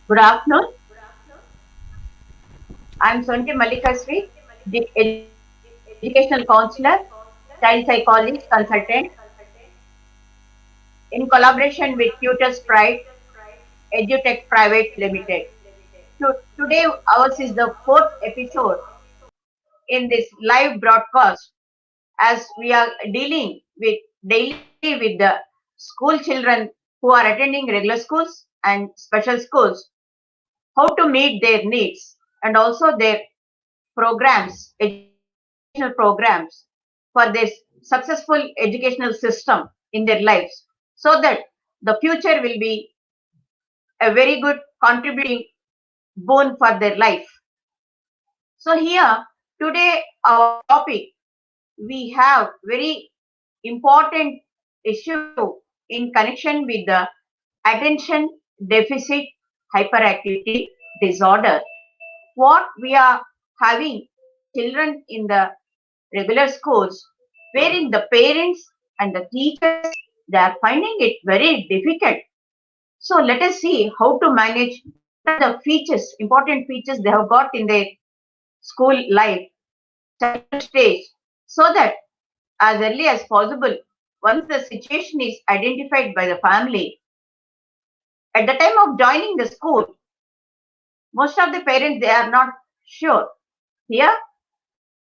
Good afternoon. I'm Sonti Mallikasreesonti, the educational counselor, child psychologist consultant, in collaboration with TUTORSPRIDE EduTech Private Limited. Today, ours is the fourth episode in this live broadcast as we are dealing with daily with the school children who are attending regular schools and special schools, how to meet their needs and also their programs, educational programs for this successful educational system in their lives so that the future will be a very good contributing boon for their life. So here today our topic, we have very important issue in connection with the attention deficit hyperactivity disorder. What we are having children in the regular schools wherein the parents and the teachers, they are finding it very difficult. So let us see how to manage what are the features, important features they have got in their school life, childhood stage, so that as early as possible, once the situation is identified by the family, at the time of joining the school, most of the parents they are not sure. Here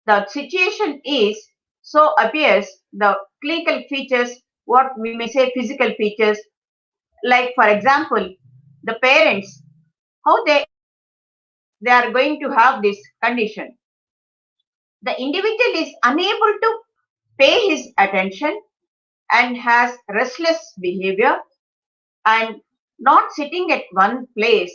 the situation is so appears the clinical features, what we may say physical features, like for example, the parents, how they are going to have this condition. The individual is unable to pay his attention and has restless behavior and not sitting at one place,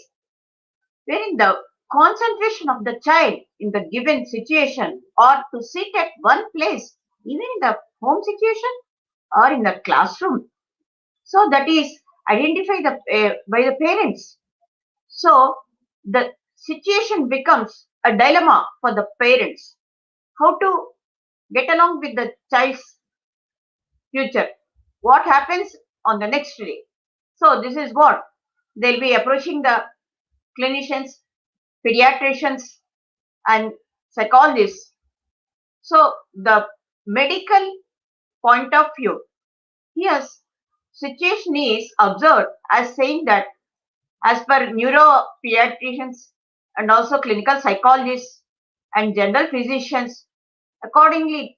wherein the concentration of the child in the given situation or to sit at one place, even in the home situation or in the classroom. So that is identified by the parents. So the situation becomes a dilemma for the parents. How to get along with the child's future? What happens on the next day? So this is what they'll be approaching the clinicians, pediatricians, and psychologists. So the medical point of view, yes, situation is observed as saying that as per neuropediatricians and also clinical psychologists and general physicians, accordingly,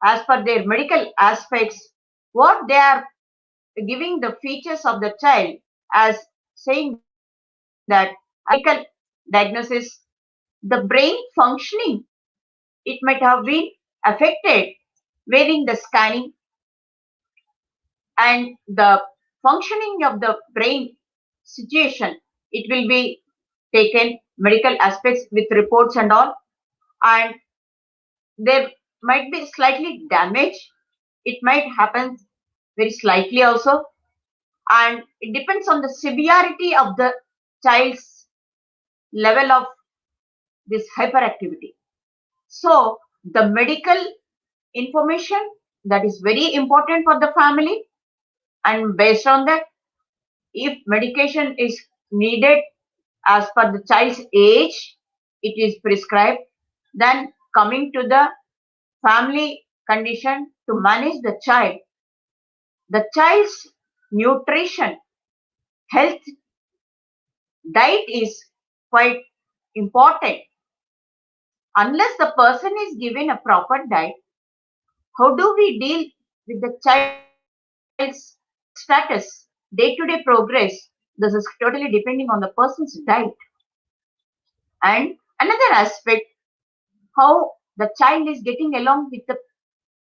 as per their medical aspects, what they are giving the features of the child as saying that medical diagnosis, the brain functioning, it might have been affected wherein the scanning and the functioning of the brain situation, it will be taken medical aspects with reports and all, and there might be slightly damage, it might happen very slightly also, and it depends on the severity of the child's level of this hyperactivity. So the medical information, that is very important for the family, and based on that, if medication is needed as per the child's age, it is prescribed. Then coming to the family condition to manage the child's nutrition, health, diet is quite important. Unless the person is given a proper diet, how do we deal with the child's status, day-to-day progress? This is totally depending on the person's diet. And another aspect, how the child is getting along with the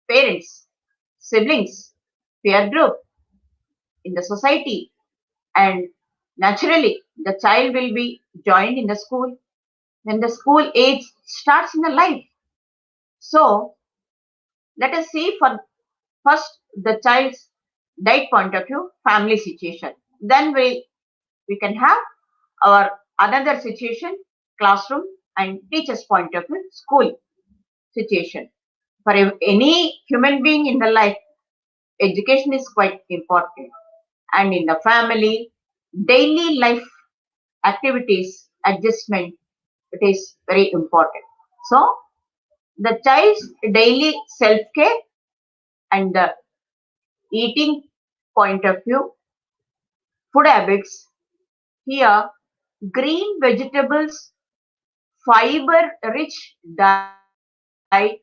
parents, siblings, peer group, in the society, and naturally the child will be joined in the school when the school age starts in the life. So let us see for first the child's diet point of view, family situation. Then we can have our another situation, classroom and teacher's point of view, school situation. For any human being in the life, education is quite important. And in the family, daily life activities, adjustment, it is very important. So, the child's daily self-care and the eating point of view, food habits, here green vegetables, fiber rich diet,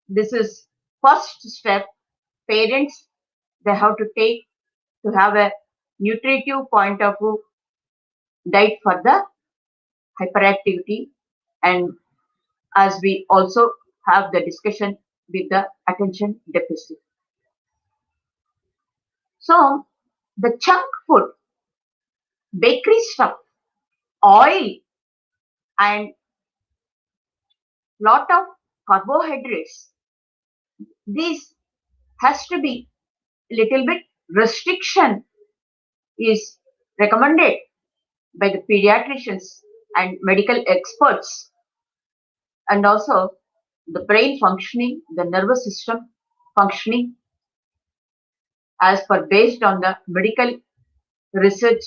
this is first step. Parents, they have to take to have a nutritive point of view diet for the hyperactivity, and as we also have the discussion with the attention deficit. So the junk food, bakery stuff, oil, and lot of carbohydrates, this has to be little bit restriction is recommended by the pediatricians and medical experts, and also the brain functioning, the nervous system functioning as per based on the medical research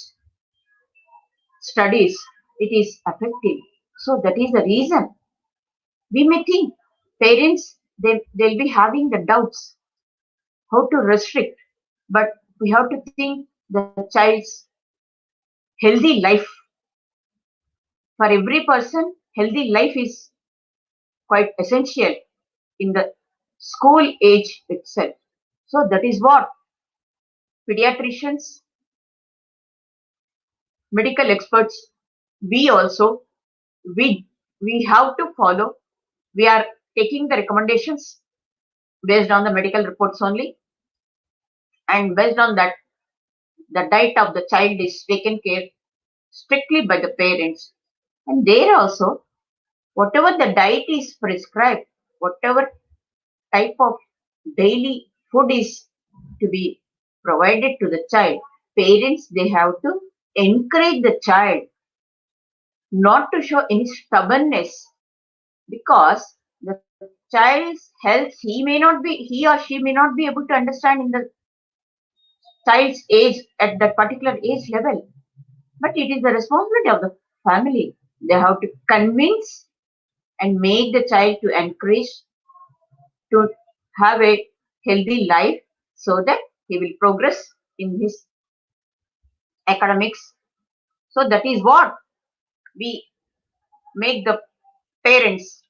studies, it is effective. So that is the reason we may think parents, they'll be having the doubts how to restrict, but we have to think the child's healthy life. For every person, healthy life is quite essential in the school age itself. So that is what pediatricians, medical experts, we also, we we have to follow. We are taking the recommendations based on the medical reports only, and based on that, the diet of the child is taken care strictly by the parents. And there also, whatever the diet is prescribed, whatever type of daily food is to be provided to the child, parents, they have to encourage the child not to show any stubbornness, because the child's health, he or she may not be able to understand in the child's age at that particular age level, but it is the responsibility of the family. They have to convince and make the child to encourage to have a healthy life so that he will progress in his academics. So that is what we make the parents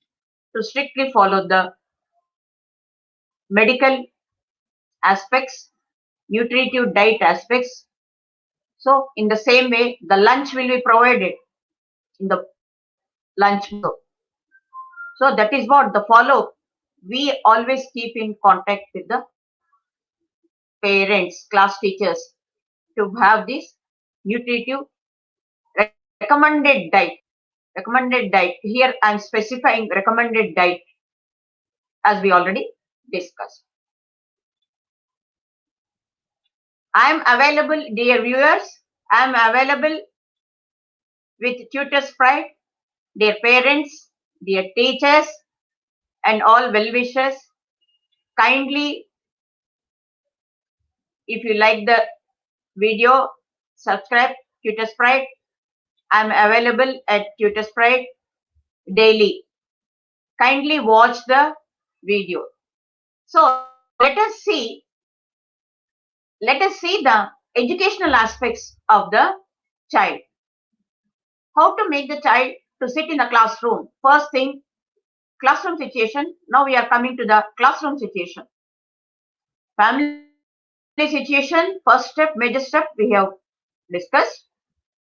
to strictly follow the medical aspects, nutritive diet aspects. So in the same way, the lunch will be provided in the lunch. So that is what the follow. We always keep in contact with the parents, class teachers to have this nutritive recommended diet. Recommended diet. Here I am specifying recommended diet as we already discussed. I am available, dear viewers. I am available with TUTORSPRIDE, dear parents, dear teachers, and all well-wishers. Kindly, if you like the video, subscribe TUTORSPRIDE. I am available at TUTORSPRIDE daily. Kindly watch the video. So let us see the educational aspects of the child. How to make the child to sit in the classroom. First thing, classroom situation. Now we are coming to the classroom situation. Family situation, first step, major step we have discussed.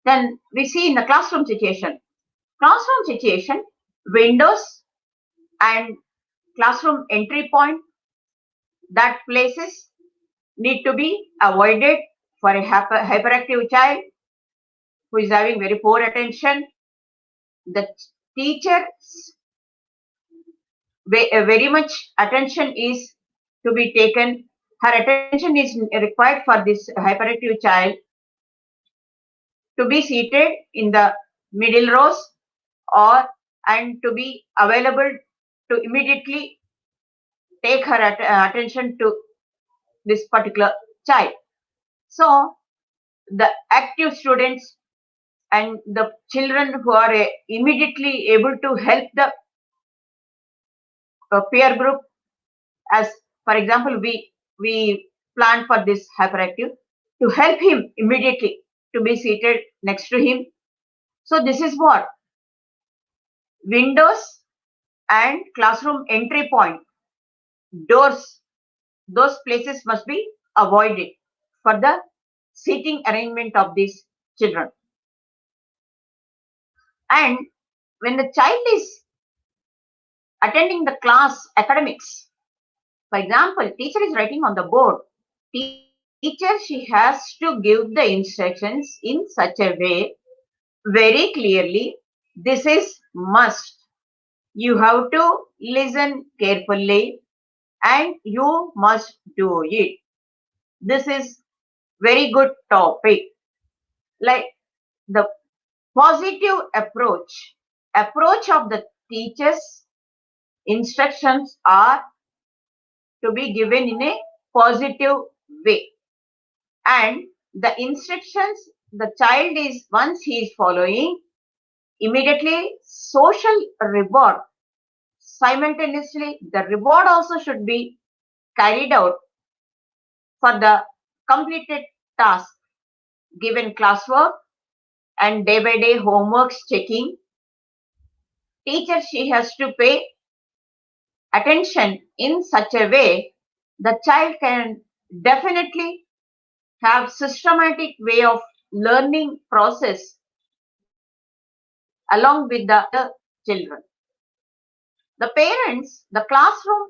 Then we see in the classroom situation. Classroom situation, windows and classroom entry point, that places need to be avoided for a hyperactive child who is having very poor attention. The teacher very much attention is to be taken. Her attention is required for this hyperactive child to be seated in the middle rows, or and to be available to immediately take her attention to this particular child. So the active students and the children who are immediately able to help the peer group. As for example, we plan for this hyperactive to help him immediately to be seated next to him. So this is what windows and classroom entry point, doors, those places must be avoided for the seating arrangement of these children. And when the child is attending the class academics, for example, teacher is writing on the board, teacher, she has to give the instructions in such a way very clearly. This is must. You have to listen carefully and you must do it. This is very good topic. Like the positive approach of the teacher's instructions are to be given in a positive way. And the instructions the child is, once he is following, immediately social reward, simultaneously the reward also should be carried out for the completed task, given classwork and day by day homeworks checking. Teacher, she has to pay attention in such a way the child can definitely have systematic way of learning process along with the other children. The parents, the classroom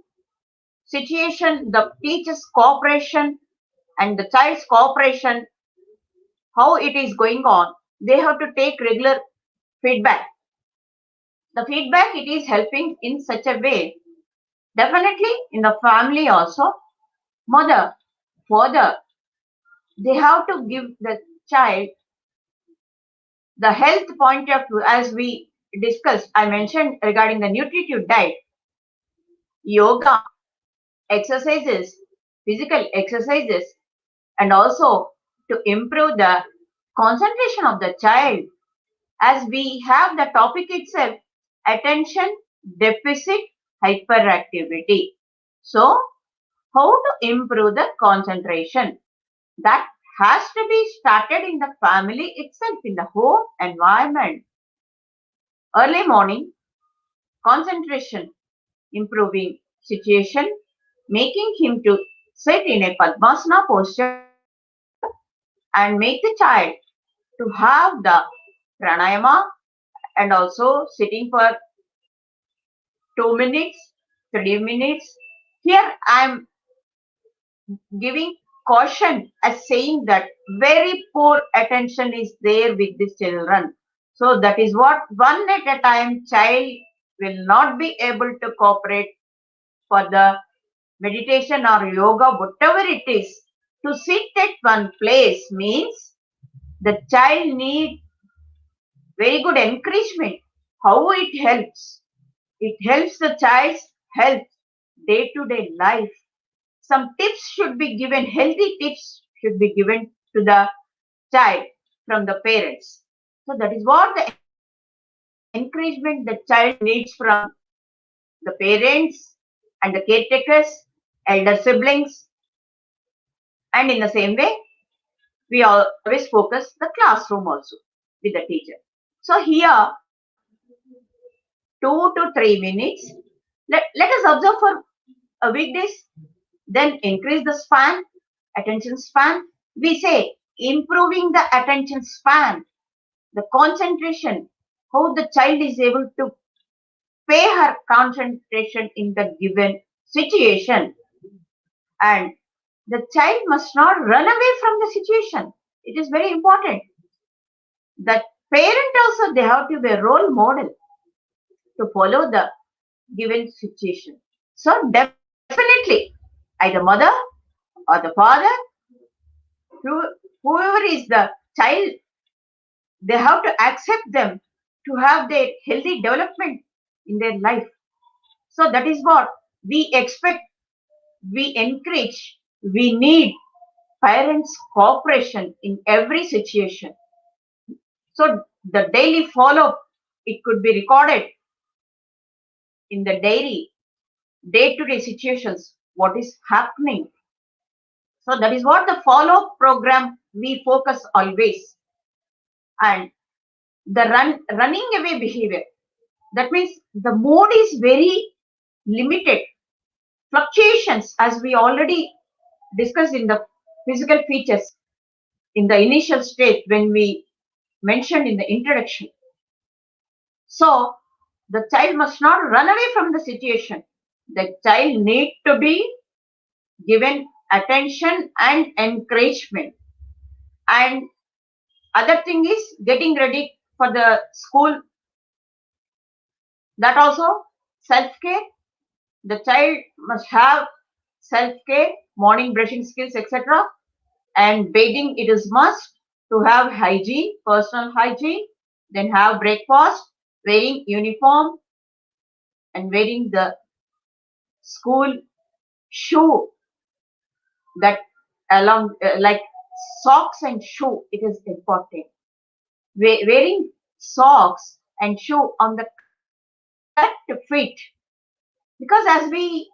situation, the teacher's cooperation and the child's cooperation, how it is going on, they have to take regular feedback. The feedback, it is helping in such a way. Definitely in the family also, mother, father, they have to give the child the health point of view. As we discussed, I mentioned regarding the nutritive diet, yoga, exercises, physical exercises, and also to improve the concentration of the child. As we have the topic itself, attention deficit hyperactivity. So, how to improve the concentration? That has to be started in the family itself, in the home environment. Early morning, concentration, improving situation, making him to sit in a Padmasana posture and make the child to have the pranayama and also sitting for 2 minutes, 3 minutes. Here I am giving caution as saying that very poor attention is there with these children. So that is what one at a time child will not be able to cooperate for the meditation or yoga, whatever it is. To sit at one place means the child needs very good encouragement. How it helps? It helps the child's health, day-to-day life. Some tips should be given, healthy tips should be given to the child from the parents. So that is what the encouragement the child needs from the parents and the caretakers, elder siblings. And in the same way, we always focus the classroom also with the teacher. So here, 2 to 3 minutes. Let us observe for a weekdays, then increase the span, attention span. We say improving the attention span, the concentration, how the child is able to pay her concentration in the given situation. And the child must not run away from the situation. It is very important. The parent also, they have to be a role model to follow the given situation. So definitely, either mother or the father, whoever is the child, they have to accept them to have their healthy development in their life. So that is what we expect, we encourage, we need parents' cooperation in every situation. So the daily follow-up, it could be recorded in the diary, day-to-day situations, what is happening. So that is what the follow-up program we focus always. And the running away behavior, that means the mode is very limited. Fluctuations, as we already discussed in the physical features in the initial state when we mentioned in the introduction. So the child must not run away from the situation. The child need to be given attention and encouragement. And other thing is getting ready for the school. That also self-care. The child must have self-care, morning brushing skills, etc. And bathing, it is must to have hygiene, personal hygiene, then have breakfast, wearing uniform, and wearing the school shoe that along like socks and shoe, it is important. Wearing socks and shoe on the correct fit, because as we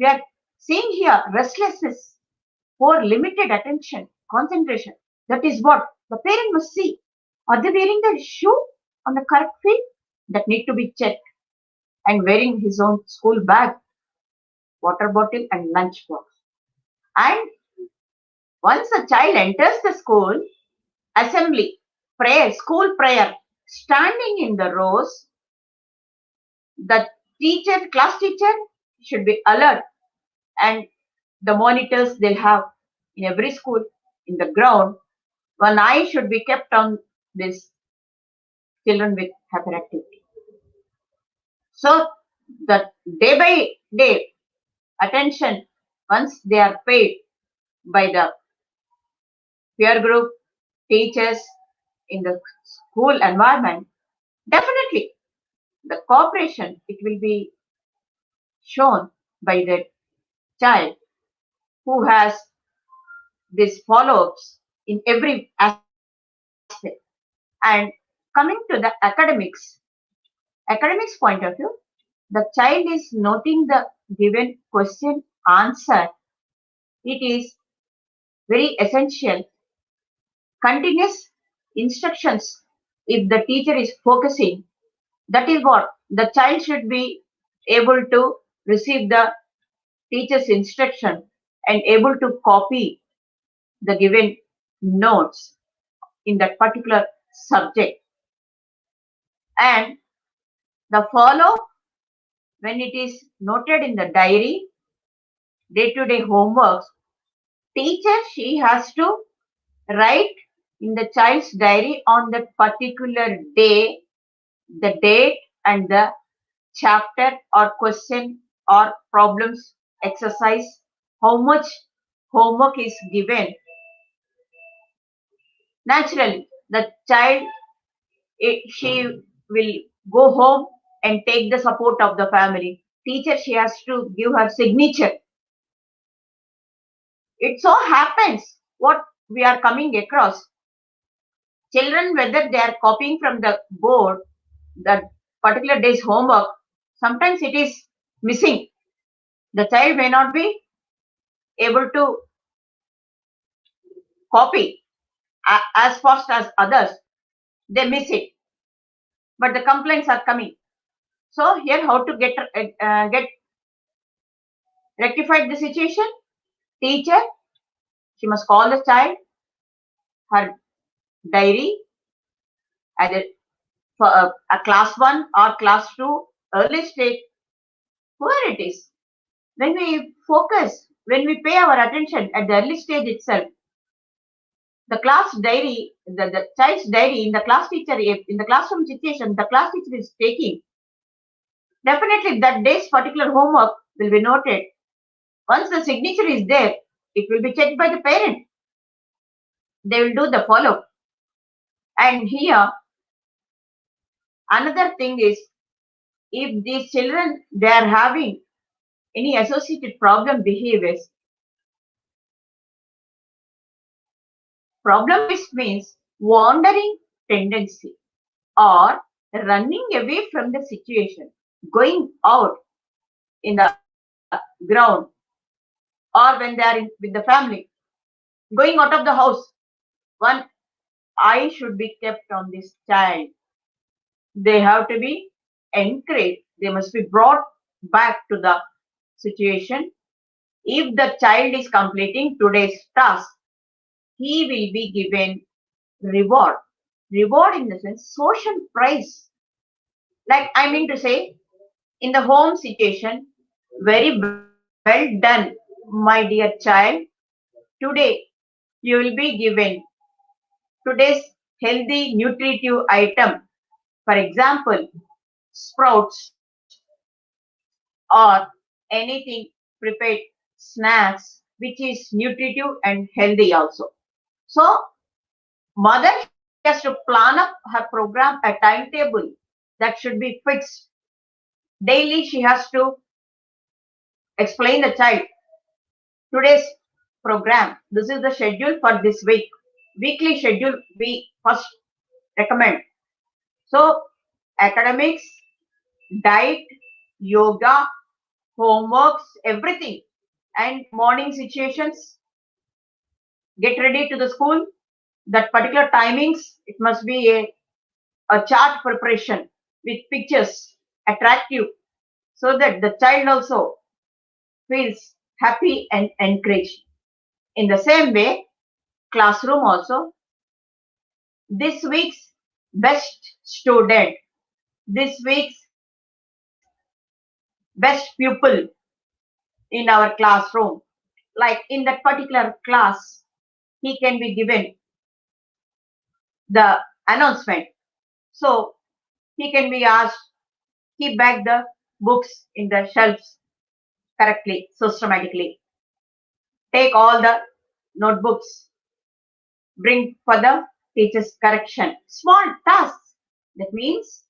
are seeing here, restlessness for limited attention, concentration. That is what the parent must see. Are they wearing the shoe on the correct fit? That need to be checked. And wearing his own school bag, water bottle, and lunch box. And once the child enters the school, assembly, prayer, school prayer, standing in the rows, the teacher, class teacher should be alert, and the monitors they'll have in every school, in the ground, one eye should be kept on these children with hyperactivity. So the day by day attention, once they are paid by the peer group, teachers in the school environment, definitely the cooperation, it will be shown by the child who has these follow-ups in every aspect. And coming to the academics point of view, the child is noting the given question answer. It is very essential. Continuous instructions, if the teacher is focusing, that is what the child should be able to receive the teacher's instruction and able to copy the given notes in that particular subject. And the follow, when it is noted in the diary, day-to-day homeworks, teacher, she has to write in the child's diary on that particular day, the date and the chapter or question or problems exercise, how much homework is given. Naturally, the child, she will go home and take the support of the family. Teacher, she has to give her signature. It so happens what we are coming across. Children, whether they are copying from the board, that particular day's homework, sometimes it is missing. The child may not be able to copy as fast as others. They miss it. But the complaints are coming. So here, how to get rectified the situation? Teacher, she must call the child, her diary, either for a class 1 or class 2, early stage, whoever it is. When we focus, when we pay our attention at the early stage itself, the class diary, the child's diary in the class teacher, in the classroom situation, the class teacher is taking, definitely that day's particular homework will be noted. Once the signature is there, it will be checked by the parent. They will do the follow. And here, another thing is, if these children, they are having any associated problem behaviors, problem means wandering tendency. or running away from the situation, going out in the ground, or when they are with the family, going out of the house. One eye should be kept on this child. They have to be encouraged. They must be brought back to the situation. If the child is completing today's task, he will be given reward. Reward in the sense social prize. Like I mean to say, in the home situation, very well done, my dear child. Today you will be given today's healthy nutritive item. For example, sprouts or anything prepared snacks which is nutritive and healthy also. So mother has to plan up her program, a timetable that should be fixed. Daily she has to explain the child today's program. This is the schedule for this week. Weekly schedule we first recommend. So academics, diet, yoga, homeworks, everything. And morning situations, get ready to the school. That particular timings, it must be a chart preparation with pictures, attractive, so that the child also feels happy and encouraged. In the same way, classroom also, this week's best student, this week's best pupil in our classroom, like in that particular class, he can be given the announcement. So he can be asked, keep back the books in the shelves correctly, systematically. Take all the notebooks, bring for the teacher's correction. Small tasks. That means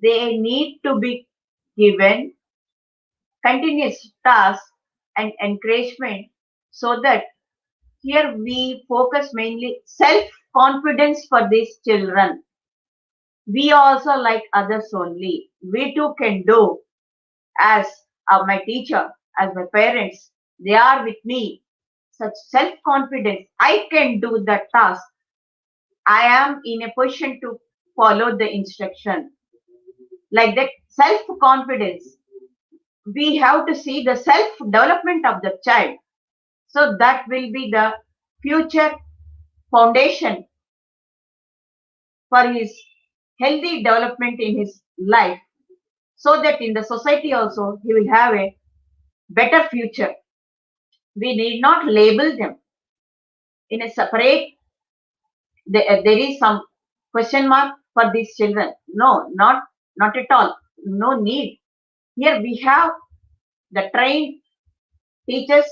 they need to be given continuous tasks and encouragement so that here we focus mainly self confidence for these children. We also like others only. We too can do as my teacher, as my parents. They are with me. Such self confidence. I can do the task. I am in a position to follow the instruction. Like that self confidence. We have to see the self development of the child. So that will be the future foundation for his healthy development in his life. So that in the society also he will have a better future. We need not label them in a separate, there is some question mark for these children. No, not at all. No need. Here we have the trained teachers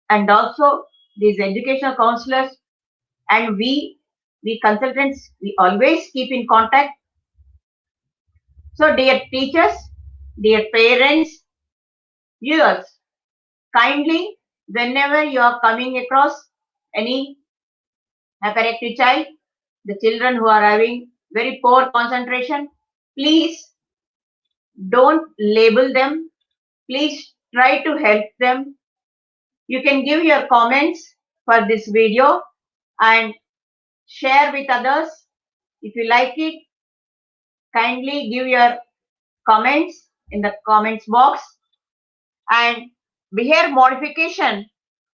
and also these educational counselors, and we consultants, we always keep in contact. So dear teachers, dear parents, viewers, kindly whenever you are coming across any hyperactive child, the children who are having very poor concentration, please don't label them. Please try to help them. You can give your comments for this video and share with others. If you like it, kindly give your comments in the comments box. And behavior modification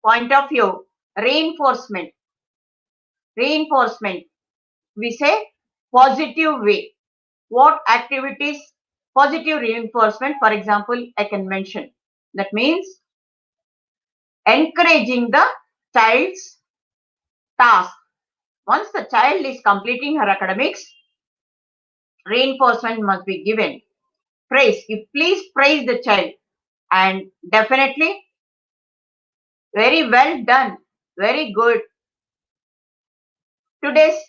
point of view, reinforcement. Reinforcement. We say positive way. What activities, positive reinforcement, for example, I can mention. That means encouraging the child's task. Once the child is completing her academics, reinforcement must be given. Praise. You please praise the child. And definitely, very well done. Very good. Today's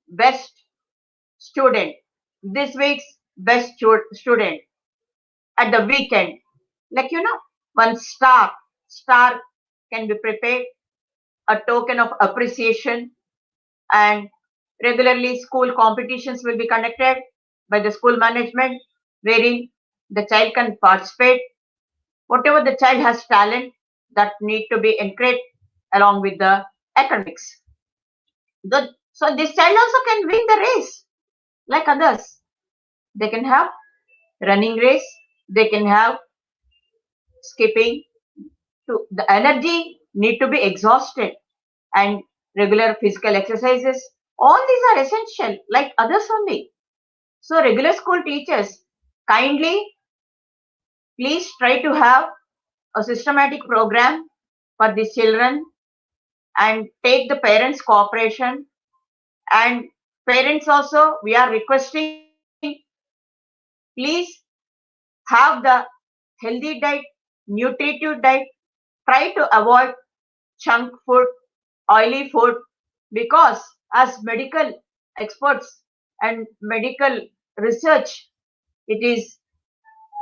best student. This week's best student. At the weekend. Like, one star. Star can be prepared, a token of appreciation, and Regularly, school competitions will be conducted by the school management, wherein the child can participate. Whatever the child has talent, that need to be encouraged along with the academics. So this child also can win the race like others. They can have running race, they can have skipping. To the energy need to be exhausted, and regular physical exercises. All these are essential like others only. So regular school teachers, kindly please try to have a systematic program for these children and take the parents' cooperation. And parents also, we are requesting, please have the healthy diet, nutritive diet. Try to avoid junk food, oily food, because as medical experts and medical research, it is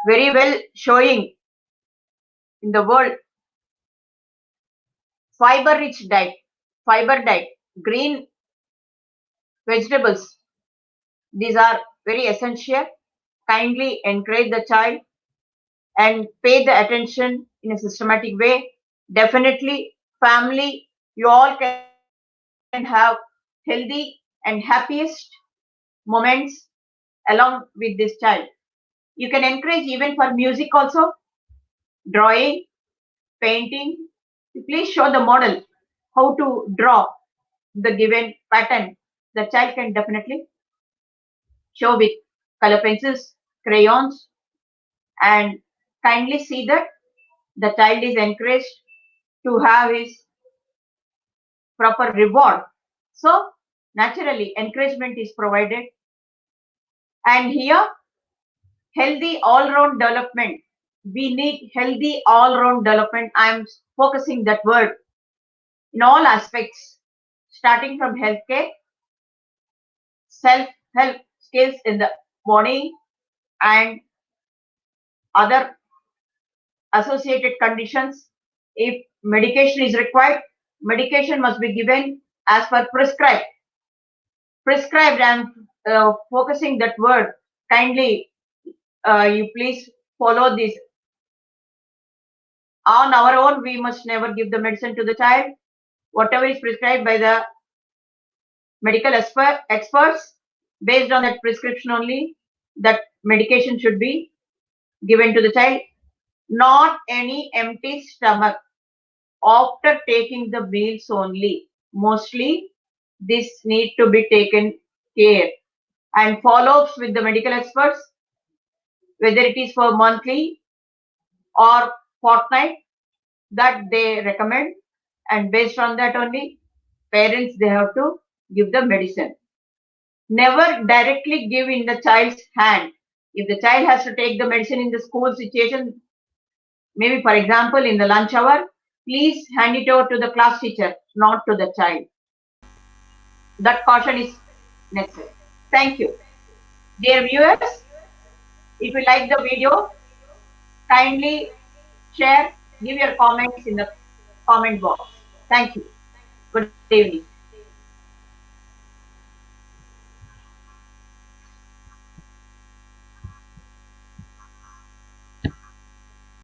very well showing in the world. Fiber rich diet, fiber diet, green vegetables, these are very essential. Kindly encourage the child and pay the attention in a systematic way. Definitely, family, you all can have healthy and happiest moments along with this child. You can encourage even for music also, drawing, painting. Please show the model how to draw the given pattern. The child can definitely show with color pencils, crayons, and kindly see that the child is encouraged to have his proper reward. So naturally encouragement is provided, and here healthy all-round development. We need healthy all-round development. I am focusing that word in all aspects, starting from healthcare, self-help skills in the morning, and other associated conditions. If medication is required, medication must be given as per prescribed. Prescribed, I am focusing that word. Kindly, you please follow this. On our own, we must never give the medicine to the child. Whatever is prescribed by the medical experts, based on that prescription only, that medication should be given to the child. Not any empty stomach after taking the meals only. Mostly, this need to be taken care, and follow-ups with the medical experts, whether it is for monthly or fortnight, that they recommend, and based on that only parents they have to give the medicine. Never directly give in the child's hand. If the child has to take the medicine in the school situation, maybe for example in the lunch hour, please hand it over to the class teacher, not to the child. That caution is necessary. Thank you. Dear viewers, if you like the video, kindly share, give your comments in the comment box. Thank you. Good evening.